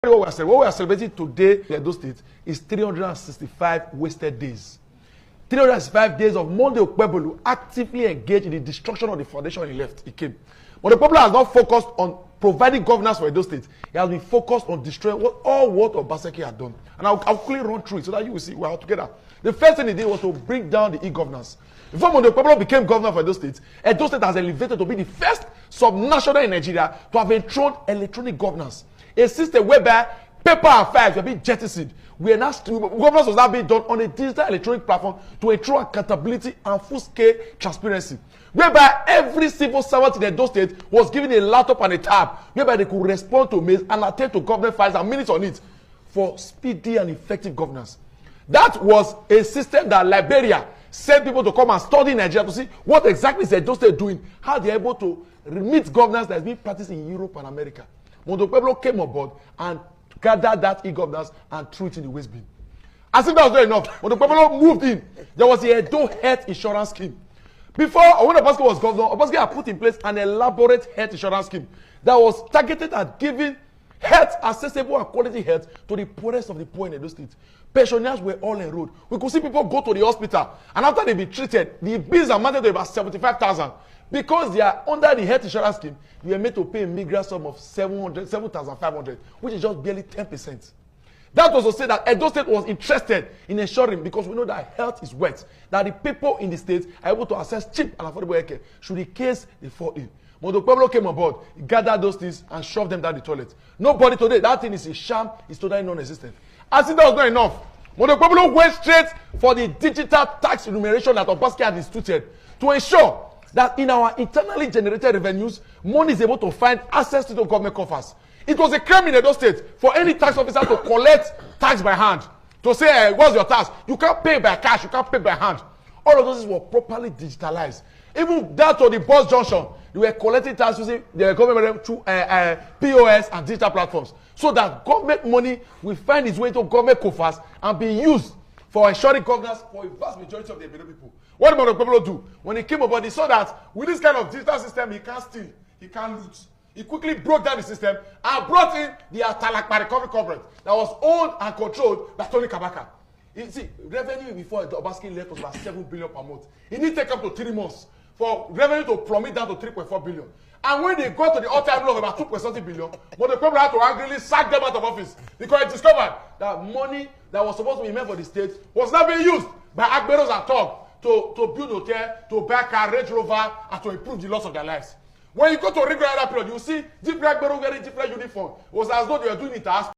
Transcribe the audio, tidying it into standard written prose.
What we are celebrating today in Edo State is 365 wasted days. 365 days of Monday Okpebholo actively engaged in the destruction of the foundation he left. He came. But the problem has not focused on providing governance for Edo State. It has been focused on destroying what Obaseki had done. And I'll quickly run through it so that you will see we're all together. The first thing he did was to bring down the e-governance. Before Monday Okpebholo became governor for Edo State has elevated to be the first subnational in Nigeria to have enthroned electronic governance. A system whereby paper and files were being jettisoned. Governance was now being done on a digital electronic platform to ensure accountability and full-scale transparency. Whereby every civil servant in Edo State was given a laptop and a tab, whereby they could respond to mails and attend to government files and minutes on it for speedy and effective governance. That was a system that Liberia sent people to come and study in Nigeria to see what exactly is Edo State doing, how they are able to meet governance that is being practiced in Europe and America. Monday Okpebholo came on board and gathered that e-governance and threw it in the waste bin. As if that was not enough, Monday Okpebholo moved in. There was the Edo Health Insurance Scheme. Before, when Obaseki was governor, Obaseki had put in place an elaborate health insurance scheme that was targeted at giving health, accessible and quality health to the poorest of the poor in Edo State. Pensioners were all enrolled. We could see people go to the hospital, and after they be treated, the bills amounted to about 75,000. Because they are under the health insurance scheme, you are made to pay a meager sum of 7,500, which is just barely 10%. That was to say that Edo State was interested in ensuring, because we know that health is wealth, that the people in the state are able to access cheap and affordable health care should the case they fall in. Monday Okpebholo came on board, he gathered those things and shoved them down the toilet. Nobody today, that thing is a sham, it's totally non-existent. As if that was not enough, Monday Okpebholo went straight for the digital tax enumeration that Obaseki had instituted to ensure that in our internally generated revenues, money is able to find access to the government coffers. It was a crime in Edo State for any tax officer to collect tax by hand. To say, hey, what's your tax? You can't pay by cash, you can't pay by hand. All of those were properly digitalized. Even down to the bus junction, they were collecting tax using the government through POS and digital platforms. So that government money will find its way to government coffers and be used for ensuring governance for a vast majority of the Edo people. What did Monday Okpebholo do? When he came aboard, he saw that with this kind of digital system, he can't steal, he can't loot. He quickly broke down the system and brought in the Atalakpa recovery corporate that was owned and controlled by Tony Kabaka. You see, revenue before Obaseki left was about 7 billion per month. It didn't take up to 3 months for revenue to plummet down to 3.4 billion. And when they got to the all-time low of about 2.something billion, Monday Okpebholo had to angrily sack them out of office because he discovered that money that was supposed to be meant for the state was not being used by Agberos and Tog to build hotel, to buy car, Range Rover, and to improve the loss of their lives. When you go to a regular period, you see different Agbero wearing different uniform. It was as though they were doing it as